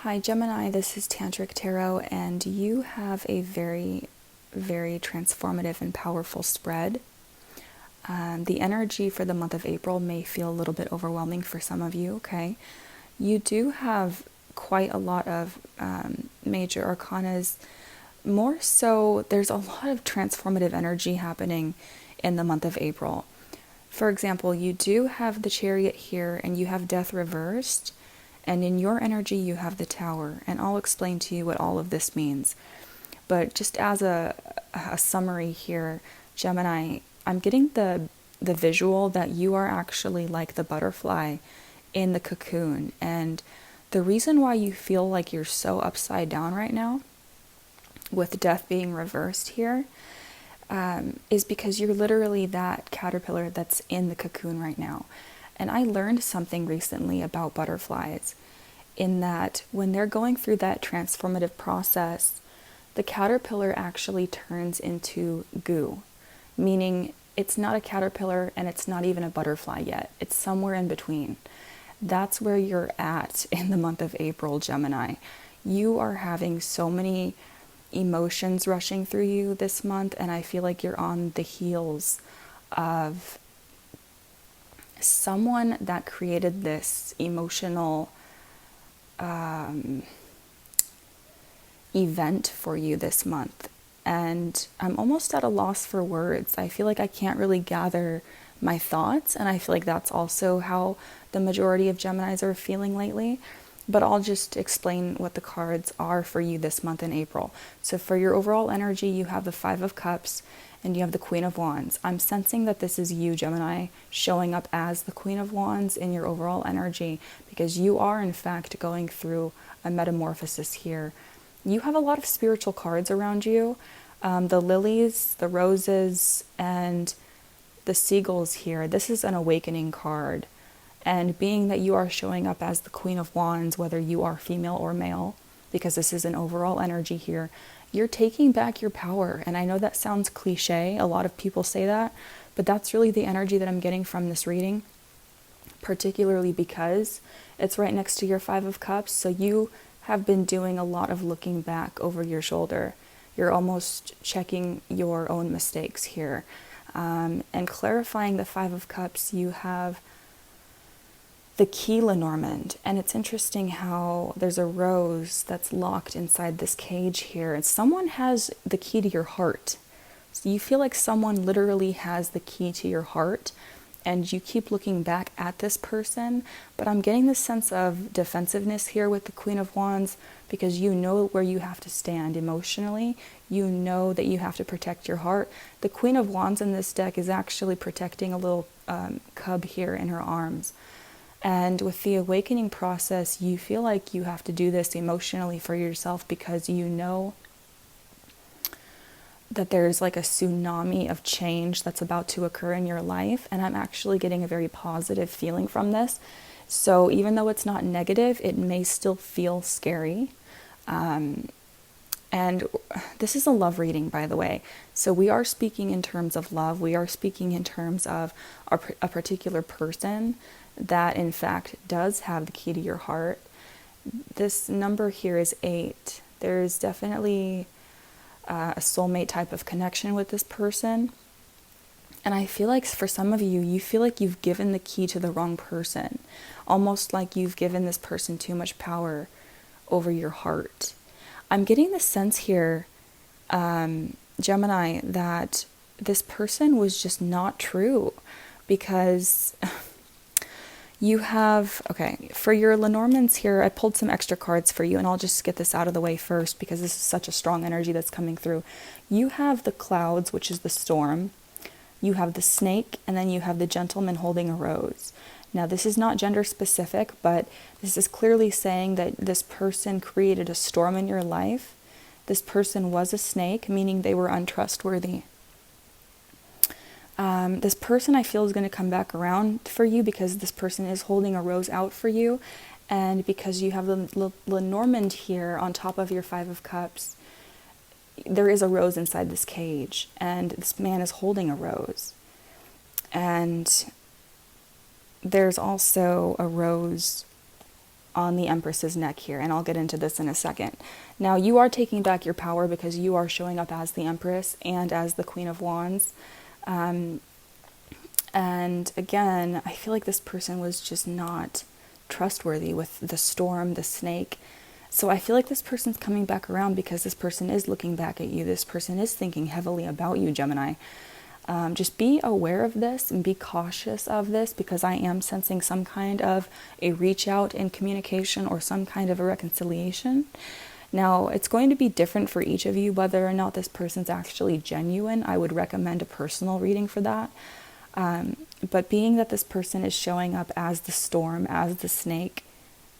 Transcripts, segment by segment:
Hi Gemini, this is Tantric Tarot, and you have a very, very transformative and powerful spread. The energy for the month of April may feel a little bit overwhelming for some of you, okay? You do have quite a lot of major arcanas. More so, there's a lot of transformative energy happening in the month of April. For example, you do have the Chariot here, and you have Death reversed. And in your energy, you have the Tower. And I'll explain to you what all of this means. But just as a summary here, Gemini, I'm getting the visual that you are actually like the butterfly in the cocoon. And the reason why you feel like you're so upside down right now, with Death being reversed here, is because you're literally that caterpillar that's in the cocoon right now. And I learned something recently about butterflies, in that when they're going through that transformative process, the caterpillar actually turns into goo, meaning it's not a caterpillar and it's not even a butterfly yet. It's somewhere in between. That's where you're at in the month of April, Gemini. You are having so many emotions rushing through you this month, and I feel like you're on the heels of someone that created this emotional event for you this month. And I'm almost at a loss for words. I feel like I can't really gather my thoughts, and I feel like that's also how the majority of Geminis are feeling lately. But I'll just explain what the cards are for you this month in April. So for your overall energy, you have the Five of Cups and you have the Queen of Wands. I'm sensing that this is you, Gemini, showing up as the Queen of Wands in your overall energy, because you are, in fact, going through a metamorphosis here. You have a lot of spiritual cards around you. The lilies, the roses, and the seagulls here. This is an awakening card. And being that you are showing up as the Queen of Wands, whether you are female or male, because this is an overall energy here, you're taking back your power. And I know that sounds cliche. A lot of people say that, but that's really the energy that I'm getting from this reading, particularly because it's right next to your Five of Cups. So you have been doing a lot of looking back over your shoulder. You're almost checking your own mistakes here. And clarifying the Five of Cups, you have the key Lenormand, and it's interesting how there's a rose that's locked inside this cage here, and someone has the key to your heart. So you feel like someone literally has the key to your heart, and you keep looking back at this person, but I'm getting this sense of defensiveness here with the Queen of Wands, because you know where you have to stand emotionally. You know that you have to protect your heart. The Queen of Wands in this deck is actually protecting a little cub here in her arms. And with the awakening process, you feel like you have to do this emotionally for yourself, because you know that there's like a tsunami of change that's about to occur in your life. And I'm actually getting a very positive feeling from this. So even though it's not negative, it may still feel scary. And this is a love reading, by the way. So we are speaking in terms of love. We are speaking in terms of a particular person that in fact does have the key to your heart. This number here is 8. There's definitely a soulmate type of connection with this person. And I feel like for some of you, you feel like you've given the key to the wrong person. Almost like you've given this person too much power over your heart. I'm getting the sense here, Gemini, that this person was just not true, because you have, okay, for your Lenormands here, I pulled some extra cards for you, and I'll just get this out of the way first because this is such a strong energy that's coming through. You have the clouds, which is the storm. You have the snake, and then you have the gentleman holding a rose. Now, this is not gender specific, but this is clearly saying that this person created a storm in your life. This person was a snake, meaning they were untrustworthy. This person I feel is going to come back around for you, because this person is holding a rose out for you, and because you have the Lenormand here on top of your Five of Cups, there is a rose inside this cage, and this man is holding a rose. And there's also a rose on the Empress's neck here, and I'll get into this in a second. Now, you are taking back your power because you are showing up as the Empress and as the Queen of Wands. And again, I feel like this person was just not trustworthy with the storm, the snake. So I feel like this person's coming back around because this person is looking back at you. This person is thinking heavily about you, Gemini. Just be aware of this and be cautious of this, because I am sensing some kind of a reach out in communication or some kind of a reconciliation. Now, it's going to be different for each of you whether or not this person's actually genuine. I would recommend a personal reading for that. But being that this person is showing up as the storm, as the snake,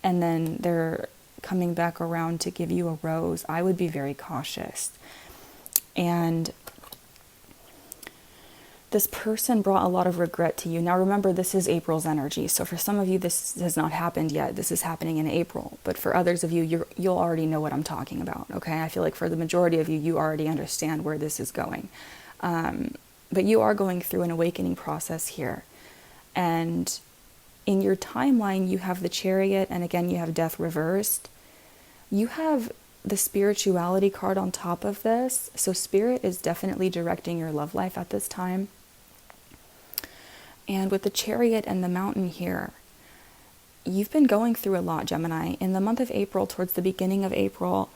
and then they're coming back around to give you a rose, I would be very cautious. And this person brought a lot of regret to you. Now remember, this is April's energy. So for some of you, this has not happened yet. This is happening in April. But for others of you, you'll already know what I'm talking about, okay? I feel like for the majority of you, you already understand where this is going. But you are going through an awakening process here. And in your timeline, you have the Chariot, and again, you have Death reversed. You have the spirituality card on top of this. So Spirit is definitely directing your love life at this time. And with the Chariot and the Mountain here, you've been going through a lot, Gemini. In the month of April, towards the beginning of April,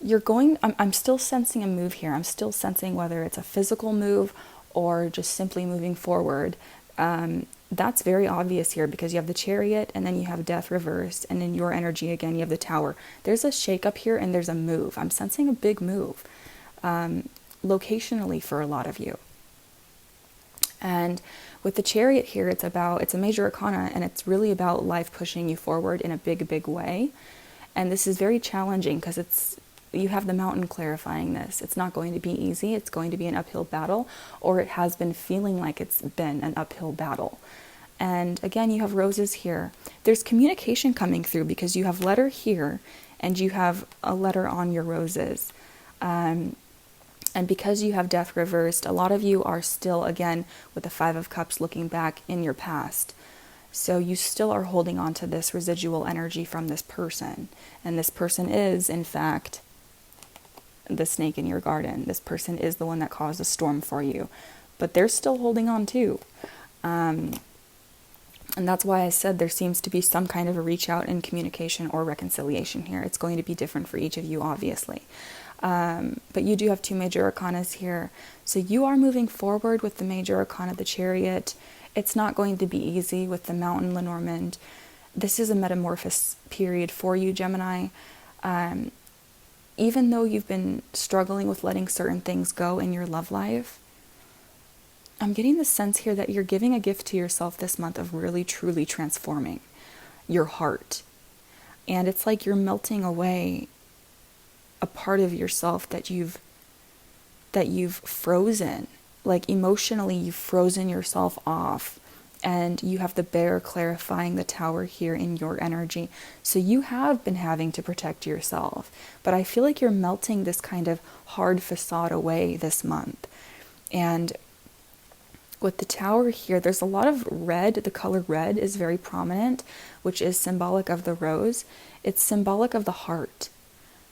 I'm still sensing a move here. I'm still sensing whether it's a physical move or just simply moving forward. That's very obvious here because you have the Chariot and then you have Death reversed, and in your energy again you have the Tower. There's a shake-up here and there's a move. I'm sensing a big move locationally for a lot of you. And with the Chariot here, it's a major arcana, and it's really about life pushing you forward in a big way. And this is very challenging because you have the Mountain clarifying this. It's not going to be easy. It's going to be an uphill battle, or it has been feeling like it's been an uphill battle. And again, you have roses here. There's communication coming through because you have letter here and you have a letter on your roses. And because you have Death reversed, a lot of you are still, again, with the Five of Cups, looking back in your past. So you still are holding on to this residual energy from this person. And this person is, in fact, the snake in your garden. This person is the one that caused a storm for you. But they're still holding on too. And that's why I said there seems to be some kind of a reach out in communication or reconciliation here. It's going to be different for each of you, obviously. But you do have two major arcanas here. So you are moving forward with the major arcana, the Chariot. It's not going to be easy with the Mountain, Lenormand. This is a metamorphosis period for you, Gemini. Even though you've been struggling with letting certain things go in your love life, I'm getting the sense here that you're giving a gift to yourself this month of really, truly transforming your heart. And it's like you're melting away a part of yourself that you've frozen. Like emotionally, you've frozen yourself off. And you have the Bear clarifying the Tower here in your energy. So you have been having to protect yourself. But I feel like you're melting this kind of hard facade away this month. And with the Tower here, there's a lot of red. The color red is very prominent, which is symbolic of the rose. It's symbolic of the heart.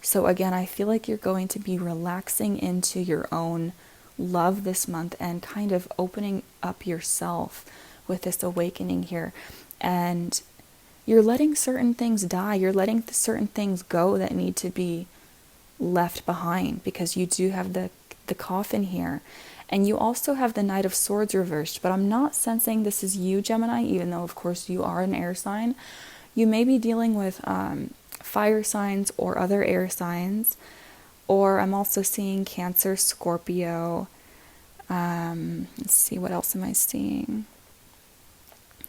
So again, I feel like you're going to be relaxing into your own love this month and kind of opening up yourself with this awakening here. And you're letting certain things die. You're letting certain things go that need to be left behind, because you do have the coffin here. And you also have the Knight of Swords reversed, but I'm not sensing this is you, Gemini, even though, of course, you are an air sign. You may be dealing with fire signs or other air signs, or I'm also seeing Cancer, Scorpio. Let's see, what else am I seeing?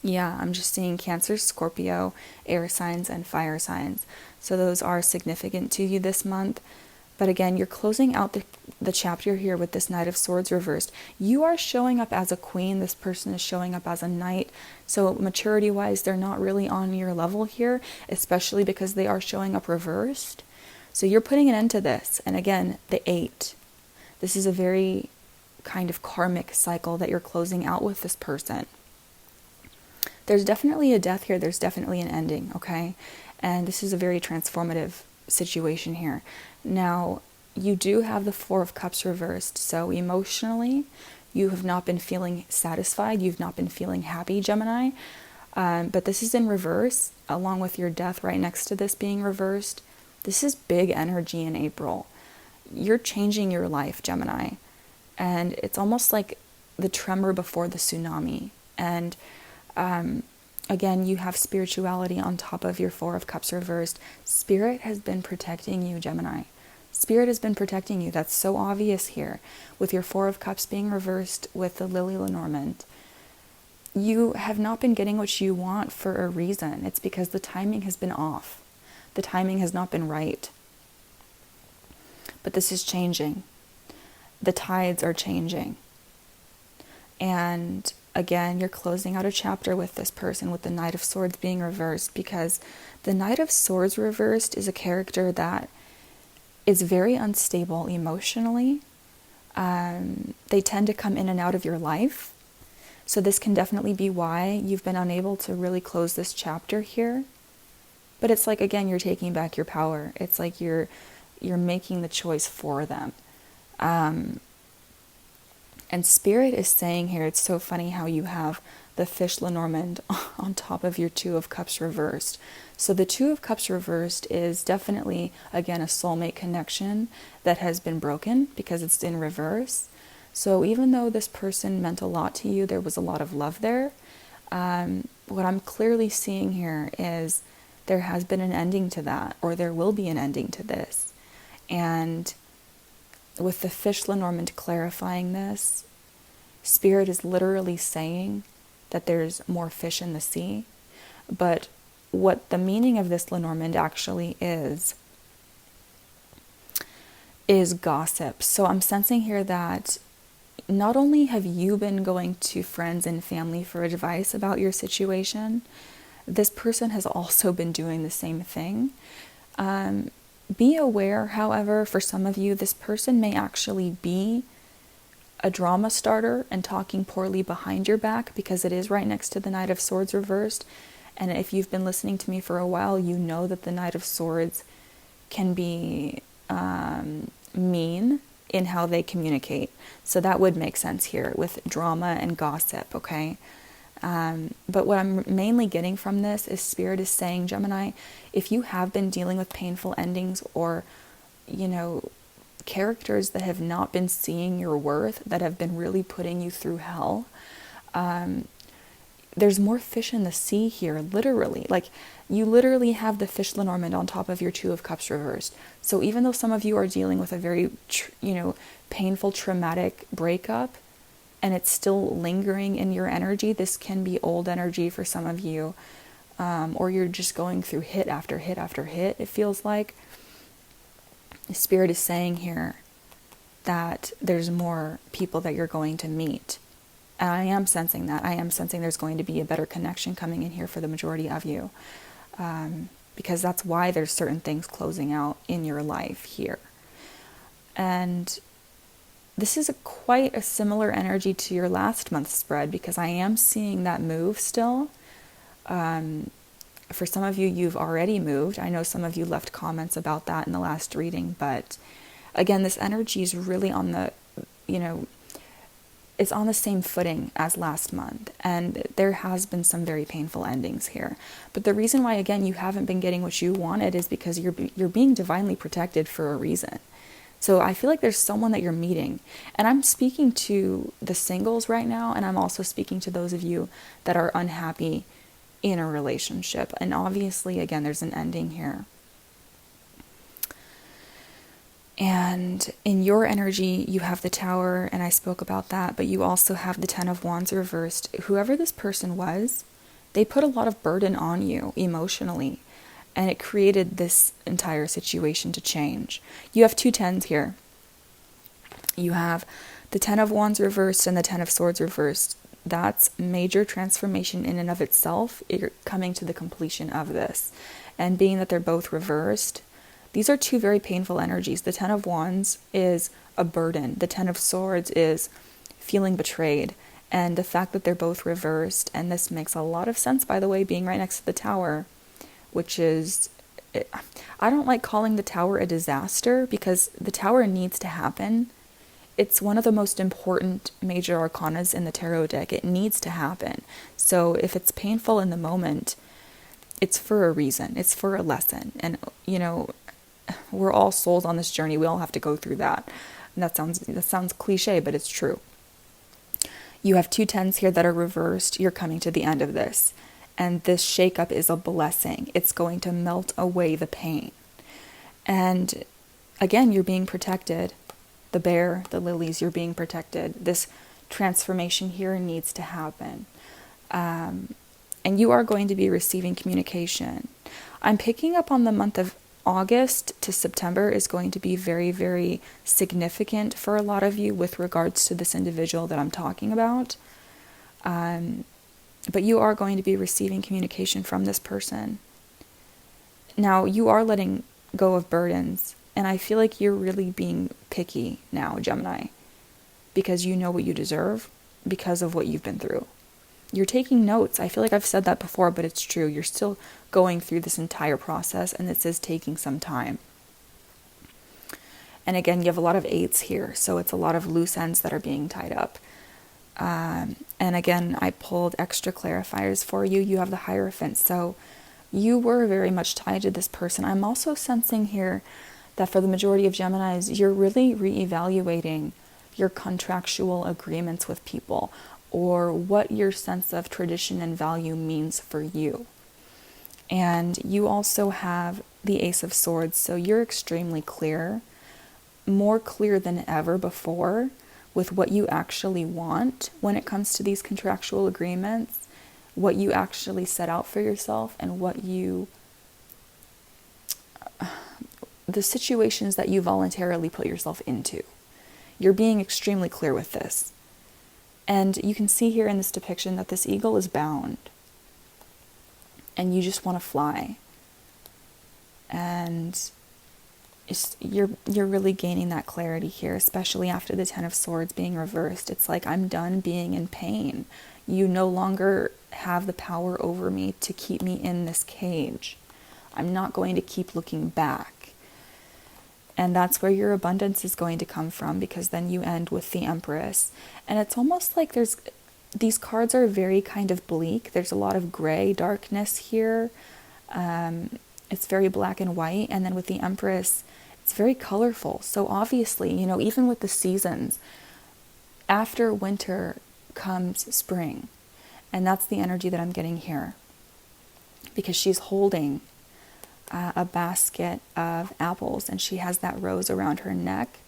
Yeah, I'm just seeing Cancer, Scorpio, air signs, and fire signs. So those are significant to you this month. But again, you're closing out the chapter here with this Knight of Swords reversed. You are showing up as a queen. This person is showing up as a knight. So maturity-wise, they're not really on your level here, especially because they are showing up reversed. So you're putting an end to this. And again, the 8. This is a very kind of karmic cycle that you're closing out with this person. There's definitely a death here. There's definitely an ending, okay? And this is a very transformative situation here. Now, you do have the Four of Cups reversed. So emotionally, you have not been feeling satisfied. You've not been feeling happy, Gemini. But this is in reverse, along with your death right next to this being reversed. This is big energy in April. You're changing your life, Gemini. And it's almost like the tremor before the tsunami. And again, you have spirituality on top of your Four of Cups reversed. Spirit has been protecting you, Gemini. Spirit has been protecting you. That's so obvious here. With your Four of Cups being reversed with the Lily Lenormand. You have not been getting what you want for a reason. It's because the timing has been off. The timing has not been right. But this is changing. The tides are changing. And again, you're closing out a chapter with this person with the Knight of Swords being reversed, because the Knight of Swords reversed is a character that is very unstable emotionally. They tend to come in and out of your life. So this can definitely be why you've been unable to really close this chapter here. But it's like, again, you're taking back your power. It's like you're making the choice for them. And Spirit is saying here, it's so funny how you have the Fish Lenormand on top of your Two of Cups reversed. So the Two of Cups reversed is definitely, again, a soulmate connection that has been broken because it's in reverse. So even though this person meant a lot to you, there was a lot of love there. What I'm clearly seeing here is there has been an ending to that, or there will be an ending to this. And with the Fish Lenormand clarifying this, Spirit is literally saying that there's more fish in the sea. But what the meaning of this Lenormand actually is gossip. So I'm sensing here that not only have you been going to friends and family for advice about your situation, this person has also been doing the same thing. Be aware, however, for some of you, this person may actually be a drama starter and talking poorly behind your back, because it is right next to the Knight of Swords reversed. And if you've been listening to me for a while, you know that the Knight of Swords can be mean in how they communicate. So that would make sense here with drama and gossip, okay? But what I'm mainly getting from this is Spirit is saying, Gemini, if you have been dealing with painful endings, or, characters that have not been seeing your worth, that have been really putting you through hell, there's more fish in the sea here, literally. Like, you literally have the Fish Lenormand on top of your Two of Cups reversed. So even though some of you are dealing with a very, painful, traumatic breakup, and it's still lingering in your energy, this can be old energy for some of you, or you're just going through hit after hit after hit, it feels like. The Spirit is saying here that there's more people that you're going to meet. And I am sensing that. I am sensing there's going to be a better connection coming in here for the majority of you. Because that's why there's certain things closing out in your life here. And this is quite a similar energy to your last month's spread, because I am seeing that move still. For some of you, you've already moved. I know some of you left comments about that in the last reading, but again, this energy is really on the, it's on the same footing as last month, and there has been some very painful endings here. But the reason why, again, you haven't been getting what you wanted is because you're being divinely protected for a reason. So I feel like there's someone that you're meeting, and I'm speaking to the singles right now, and I'm also speaking to those of you that are unhappy in a relationship. And obviously, again, there's an ending here. And in your energy, you have the Tower, and I spoke about that, but you also have the Ten of Wands reversed. Whoever this person was, they put a lot of burden on you emotionally, and it created this entire situation to change. You have two tens here. You have the Ten of Wands reversed and the Ten of Swords reversed. That's major transformation in and of itself. You're coming to the completion of this. And being that they're both reversed, these are two very painful energies. The Ten of Wands is a burden. The Ten of Swords is feeling betrayed. And the fact that they're both reversed, and this makes a lot of sense, by the way, being right next to the Tower, which is, I don't like calling the Tower a disaster because the Tower needs to happen. It's one of the most important major arcanas in the tarot deck. It needs to happen. So if it's painful in the moment, it's for a reason. It's for a lesson. And, we're all souls on this journey. We all have to go through that. And that sounds cliche, but it's true. You have 2 tens here that are reversed. You're coming to the end of this. And this shakeup is a blessing. It's going to melt away the pain. And again, you're being protected. The bear, the lilies, you're being protected. This transformation here needs to happen. And you are going to be receiving communication. I'm picking up on the month of August to September is going to be very, very significant for a lot of you with regards to this individual that I'm talking about. But you are going to be receiving communication from this person. Now, you are letting go of burdens, and I feel like you're really being picky now, Gemini, because you know what you deserve because of what you've been through. You're taking notes. I feel like I've said that before, but it's true. You're still going through this entire process, and this is taking some time. And again, you have a lot of 8s here, so it's a lot of loose ends that are being tied up. And again, I pulled extra clarifiers for you. You have the Hierophant, so you were very much tied to this person. I'm also sensing here that for the majority of Geminis, you're really reevaluating your contractual agreements with people, or what your sense of tradition and value means for you. And you also have the Ace of Swords, so you're extremely clear, more clear than ever before, with what you actually want when it comes to these contractual agreements, what you actually set out for yourself, and the situations that you voluntarily put yourself into. You're being extremely clear with this. And you can see here in this depiction that this eagle is bound. And you just want to fly. And you're really gaining that clarity here, especially after the Ten of Swords being reversed. It's like, I'm done being in pain. You no longer have the power over me to keep me in this cage. I'm not going to keep looking back. And that's where your abundance is going to come from, because then you end with the Empress. And it's almost like these cards are very kind of bleak. There's a lot of gray darkness here. It's very black and white. And then with the Empress, it's very colorful. So obviously, even with the seasons, after winter comes spring. And that's the energy that I'm getting here. Because she's holding a basket of apples, and she has that rose around her neck,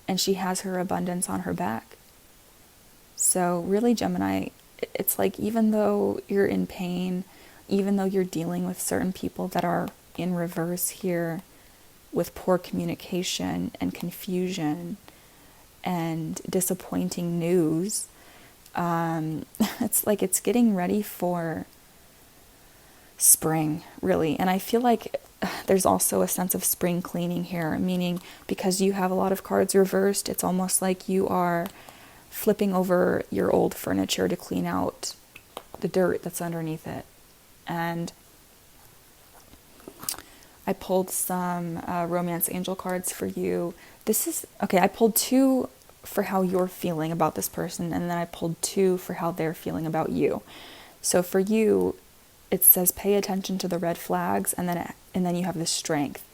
and she has her abundance on her back. So really, Gemini, it's like, even though you're in pain, even though you're dealing with certain people that are in reverse here with poor communication and confusion and disappointing news, it's like it's getting ready for spring, really. And I feel like there's also a sense of spring cleaning here, meaning because you have a lot of cards reversed, it's almost like you are flipping over your old furniture to clean out the dirt that's underneath it. And I pulled some romance angel cards for you. I pulled 2 for how you're feeling about this person, and then I pulled 2 for how they're feeling about you. So for you, it says pay attention to the red flags, and then you have the strength.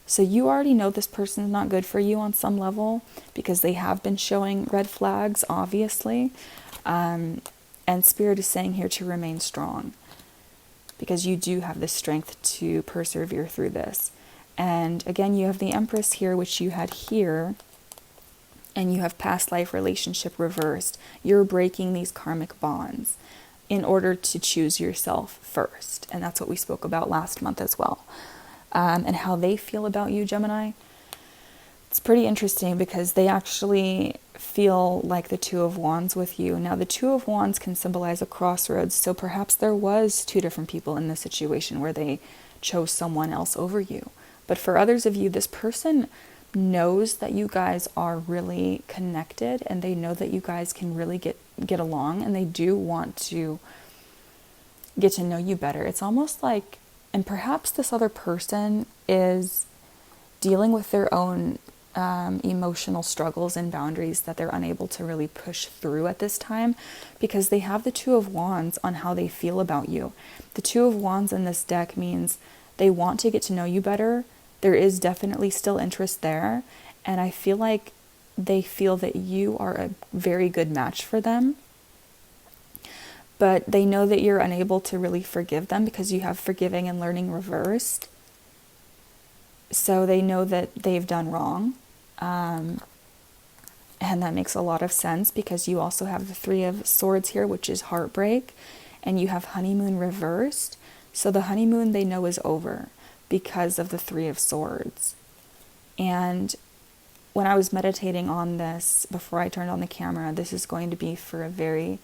So you already know this person's not good for you on some level, because they have been showing red flags, obviously. And Spirit is saying here to remain strong, because you do have the strength to persevere through this. And again, you have the Empress here, which you had here, and you have past life relationship reversed. You're breaking these karmic bonds in order to choose yourself first. And that's what we spoke about last month as well. And how they feel about you, Gemini. It's pretty interesting, because they actually feel like the Two of Wands with you. Now, the Two of Wands can symbolize a crossroads, so perhaps there was 2 different people in this situation where they chose someone else over you. But for others of you, this person knows that you guys are really connected, and they know that you guys can really get along, and they do want to get to know you better. It's almost like And perhaps this other person is dealing with their own emotional struggles and boundaries that they're unable to really push through at this time, because they have the Two of Wands on how they feel about you. The Two of Wands in this deck means they want to get to know you better. There is definitely still interest there. And I feel like they feel that you are a very good match for them. But they know that you're unable to really forgive them because you have forgiving and learning reversed. So they know that they've done wrong. And that makes a lot of sense because you also have the Three of Swords here, which is heartbreak, and you have honeymoon reversed. So the honeymoon they know is over because of the Three of Swords. And when I was meditating on this before I turned on the camera, this is going to be for a very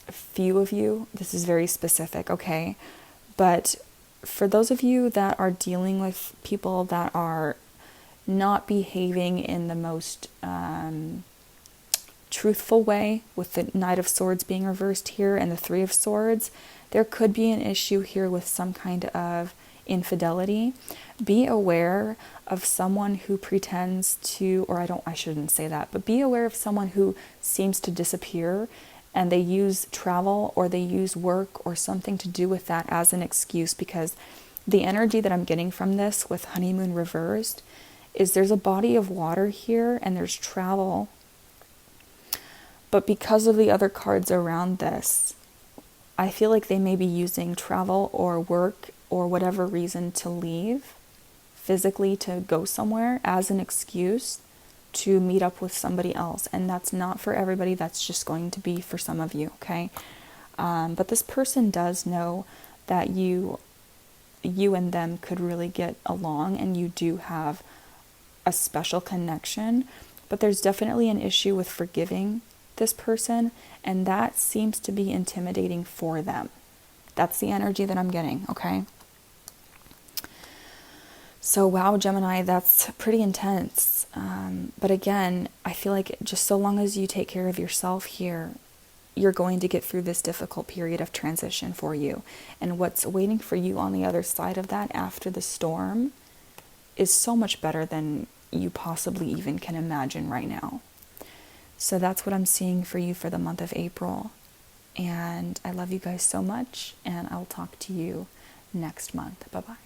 few of you. This is very specific, okay? But for those of you that are dealing with people that are not behaving in the most truthful way, with the Knight of Swords being reversed here and the Three of Swords, there could be an issue here with some kind of infidelity. Be aware of someone who pretends to, or I shouldn't say that, but be aware of someone who seems to disappear, and they use travel or they use work or something to do with that as an excuse, because the energy that I'm getting from this with honeymoon reversed is there's a body of water here and there's travel. But because of the other cards around this, I feel like they may be using travel or work or whatever reason to leave physically, to go somewhere as an excuse to meet up with somebody else. And that's not for everybody. That's just going to be for some of you, okay? But this person does know that you and them could really get along, and you do have a special connection. But there's definitely an issue with forgiving this person, and that seems to be intimidating for them. That's the energy that I'm getting, okay? So wow, Gemini, that's pretty intense. But again, I feel like just so long as you take care of yourself here, you're going to get through this difficult period of transition for you. And what's waiting for you on the other side of that after the storm is so much better than you possibly even can imagine right now. So that's what I'm seeing for you for the month of April. And I love you guys so much, and I'll talk to you next month. Bye-bye.